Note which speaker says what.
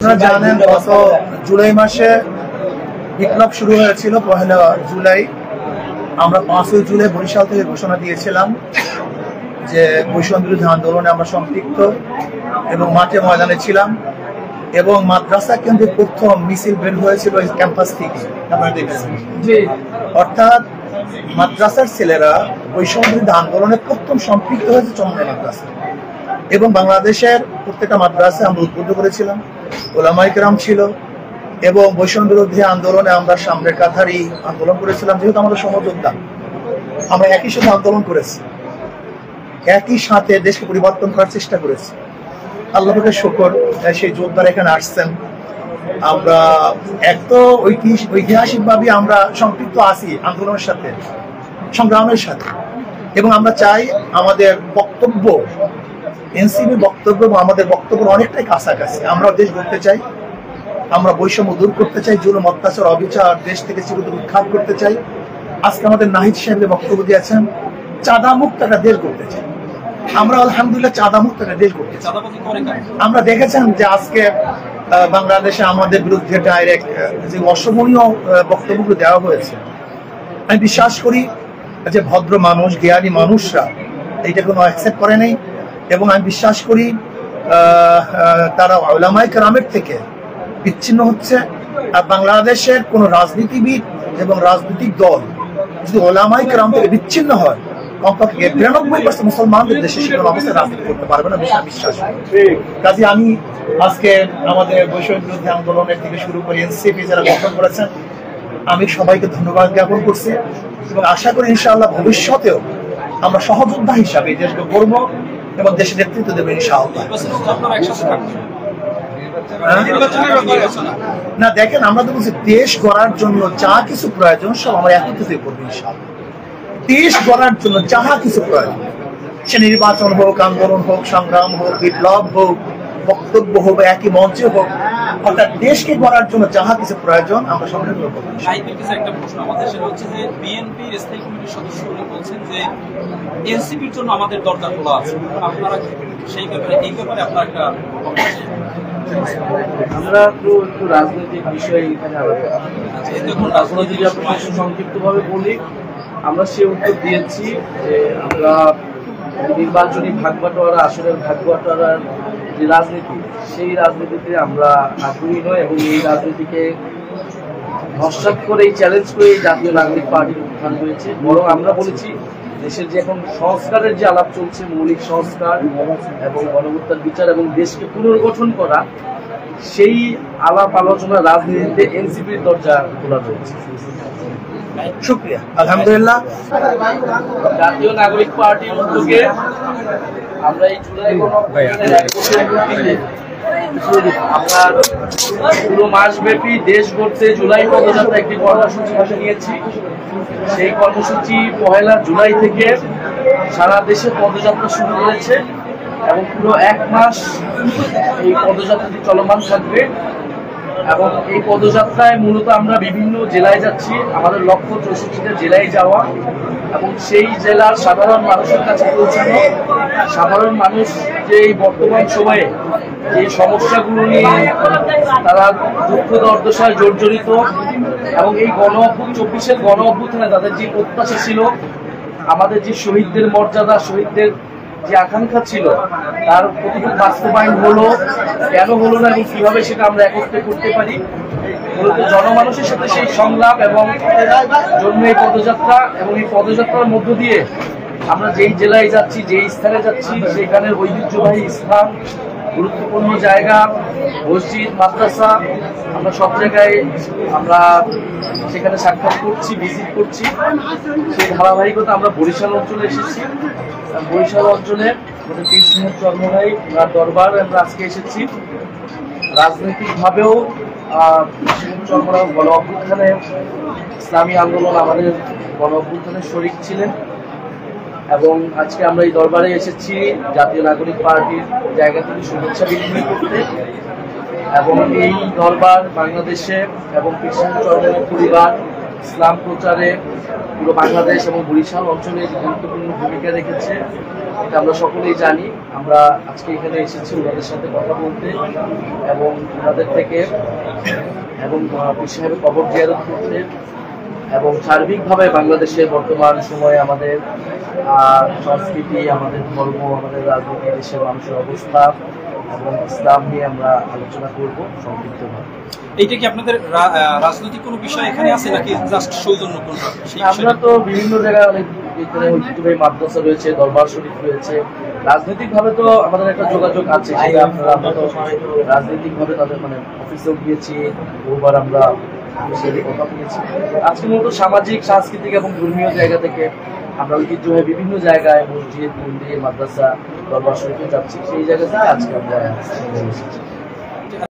Speaker 1: আপনারা জানেন গত জুলাই মাসে বিপ্লব শুরু হয়েছিল ১লা জুলাই। আমরা ৫ই জুলাই বরিশাল থেকে ঘোষণা দিয়েছিলাম যে বৈষম্য বিরোধী আন্দোলনে আমরা সম্পৃক্ত এবং মাঠে ময়দানে ছিলাম এবং মাদ্রাসা কেন্দ্রে প্রথম মিছিল বের হয়েছিল এই ক্যাম্পাস থেকে। আপনারা দেখেছেন, অর্থাৎ মাদ্রাসার ছেলেরা বৈষম্য বিরোধী আন্দোলনে প্রথম সম্পৃক্ত হয়েছে চরমনাই মাদ্রাসা এবং বাংলাদেশের প্রত্যেকটা মাদ্রাসায় আমরা উদ্বুদ্ধ করেছিলাম, ওলামায়ে কেরাম ছিল এবং বৈষম্য বিরোধী আন্দোলনে আমরা সামনের কাতারই আন্দোলন করেছিলাম। যেহেতু আমাদের সহযোদ্ধা, আমরা একই সাথে আন্দোলন করেছি, একই সাথে দেশকে পরিবর্তন করার চেষ্টা করেছি। আল্লাহ পাকের শুকর, সেই যোদ্ধারা এখানে আসছেন। আমরা এক তো ঐতিহাসিকভাবে আমরা সম্পৃক্ত আছি আন্দোলনের সাথে, সংগ্রামের সাথে, এবং আমরা চাই আমাদের বক্তব্য, এনসিপি বক্তব্য এবং আমাদের বক্তব্য অনেকটাই কাছাকাছি। আমরা দেশ গড়তে চাই, আমরা বৈষম্য দূর করতে চাই, জুলুম অত্যাচার অবিচার দেশ থেকে চিরতরে উৎখাত করতে চাই। আজকে আমাদের নাহিদ সাহেবের বক্তব্য দিয়েছেন, চাঁদা মুক্ত একটা দেশ করতে চাই। আমরা আলহামদুলিল্লাহ চাঁদা মুক্ত একটা দেশ করতে চাই। আমরা দেখেছেন যে আজকে বাংলাদেশে আমাদের বিরুদ্ধে ডাইরেক্ট যে অশোভনীয় বক্তব্যগুলো দেওয়া হয়েছে, আমি বিশ্বাস করি যে ভদ্র মানুষ, জ্ঞানী মানুষরা এইটা কোনো অ্যাকসেপ্ট করে নেই এবং আমি বিশ্বাস করি তারা উলামায়ে কেরামের থেকে বিচ্ছিন্ন হচ্ছে। আর বাংলাদেশের কোন রাজনীতিবিদ এবং রাজনৈতিক দল যদি উলামায়ে কেরাম থেকে বিচ্ছিন্ন হয়, কমপক্ষে ৯২% মুসলমানদের দেশে সেরকম অবস্থায় রাজনীতি করতে পারবে না, বিশ্বাস। কাজে আমি আজকে আমাদের বৈষম্য বিরোধী আন্দোলনের থেকে শুরু করে এনসিপি যারা গঠন করেছেন, আমি সবাইকে ধন্যবাদ জ্ঞাপন করছি এবং আশা করি ইনশাআল্লাহ ভবিষ্যতেও আমরা সহযোদ্ধা হিসাবে এই দেশকে গড়ব এবং দেশের নেতৃত্ব দেবে ইনশাআল্লাহ। না দেখেন, আমরা তো বলছি দেশ গড়ার জন্য যা কিছু প্রয়োজন সব আমরা একত্রিত করবো ইনশাআল্লাহ। দেশ গড়ার জন্য যাহা কিছু প্রয়োজন, সে নির্বাচন হোক, আন্দোলন হোক, সংগ্রাম হোক, বিপ্লব হোক, বক্তব্য হোক, একই মঞ্চে হোক, অর্থাৎ দেশকে গড়ার জন্য যাহা কিছু প্রয়োজন আমরা সম্পূর্ণ করবো।
Speaker 2: একটা প্রশ্ন আমাদের সেটা হচ্ছে যে বিএনপির স্থায়ী কমিটির সদস্য উনি বলছেন যে এনসিপির জন্য আমাদের দরজা খোলা আছে, আপনারা সেই ব্যাপারে এই ব্যাপারে আপনার একটা
Speaker 3: আমরা তো একটু রাজনৈতিক বিষয় এখানে রাজনৈতিক সংক্ষিপ্তভাবে বলি, আমরা সে উত্তর দিয়েছি যে আমরা নির্বাচনী ভাগবাটোয়ারা, আসনের ভাগবাটোয়ারার যে রাজনীতি, সেই রাজনীতিতে আমরা আগ্রহী নয় এবং এই রাজনীতিকে নস্যাৎ করে, চ্যালেঞ্জ করে এই জাতীয় নাগরিক পার্টির উত্থান হয়েছে। বরং আমরা বলেছি দেশের যে এখন সংস্কারের যে আলাপ চলছে, মৌলিক সংস্কার এবং গণহত্যার বিচার এবং দেশকে পুনর্গঠন করা, সেই আলাপ আলোচনা রাজনীতিতে এনসিপির দরজা খোলা রয়েছে।
Speaker 1: শুকরিয়া, আলহামদুলিল্লাহ।
Speaker 3: জাতীয় নাগরিক পার্টির উদ্যোগে আমরা এই জুলাই আমরা পুরো মাসব্যাপী দেশ গড়তে জুলাই পদযাত্রা একটি কর্মসূচি হাতে নিয়েছি। সেই কর্মসূচি ১লা জুলাই থেকে সারা দেশে পদযাত্রা শুরু করেছে এবং পুরো ১ মাস এই পদযাত্রাটি চলমান থাকবে এবং এই পদযাত্রায় মূলত আমরা বিভিন্ন জেলায় যাচ্ছি। আমাদের লক্ষ্য ৬৪টা জেলায় যাওয়া এবং সেই জেলার সাধারণ মানুষের কাছে পৌঁছানো। সাধারণ মানুষ যে এই বর্তমান সময়ে এই সমস্যাগুলো নিয়ে তারা দুঃখ দুর্দশায় জর্জরিত এবং এই ২৪-এর গণ অভ্যুত্থানে তাদের যে প্রত্যাশা ছিল, আমাদের যে শহীদদের মর্যাদা, শহীদদের যে আকাঙ্ক্ষা ছিল, তার কতটুকু বাস্তবায়ন হলো, কেন হলো না এবং কিভাবে সেটা আমরা একত্রে করতে পারি, মূলত জনমানুষের সাথে সেই সংলাপ এবং জন্য এই পদযাত্রা। এবং এই পদযাত্রার মধ্য দিয়ে আমরা যেই জেলায় যাচ্ছি, যেই স্থানে যাচ্ছি, সেখানের ঐতিহ্যবাহী স্থান, গুরুত্বপূর্ণ জায়গা, মসজিদ, মাদ্রাসা, আমরা সব জায়গায় আমরা সেখানে সাক্ষাৎ করছি, ভিজিট করছি। সেই ধারাবাহিকতা আমরা বরিশাল অঞ্চলে এসেছি। বরিশাল অঞ্চলে আমাদের পীর সাহেব চরমনাই দরবার আমরা আজকে এসেছি। রাজনৈতিকভাবেও চরমনাই গণ অভ্যুত্থানে, ইসলামী আন্দোলন আমাদের গণ অভ্যুত্থানে শরিক ছিলেন এবং আজকে আমরা এই দরবারে এসেছি জাতীয় নাগরিক পার্টির জায়গা থেকে শুভেচ্ছা বিনিময় করতে। এবং এই দরবার বাংলাদেশে এবং পীর সাহেব চরমনাই পরিবার, ইসলাম প্রচারে পুরো বাংলাদেশ এবং বরিশাল অঞ্চলে গুরুত্বপূর্ণ ভূমিকা রেখেছে, এটা আমরা সকলেই জানি। আমরা আজকে এখানে এসেছি ওনাদের সাথে কথা বলতে এবং ওনাদের থেকে এবং পীর সাহেবের কবর জিয়ারত করতে এবং সার্বিকভাবে বাংলাদেশের বর্তমান সময়ে আমাদের সংস্কৃতি, আমাদের ধর্ম, আমাদের রাজনীতি, দেশের মানুষের অবস্থা এবং ইসলাম নিয়ে আমরা আলোচনা করব সংক্ষিপ্তভাবে।
Speaker 2: এইটা কি আপনাদের রাজনৈতিক কোনো বিষয় এখানে আছে নাকি জাস্ট সৌজন্য কোন?
Speaker 3: আমরা তো বিভিন্ন জায়গায় অনেক এখানে ঐতিহ্যবাহী মাদ্রাসা রয়েছে, দরবার শরীফ রয়েছে। রাজনৈতিক ভাবে তো আমাদের একটা যোগাযোগ আছে, সেটা আপনারা আমরা তো রাজনৈতিক ভাবে তাদের মানে অফিসেও গিয়েছি, বহুবার আমরা বিষয়ে কথা বলেছি। আজকে মূলত সামাজিক, সাংস্কৃতিক এবং ধর্মীয় জায়গা থেকে আমরা ঐতিহ্যবাহী বিভিন্ন জায়গায় মসজিদ, মন্দির, মাদ্রাসা, দরবার শরীফে যাচ্ছি। সেই জায়গা থেকে আজকে আমরা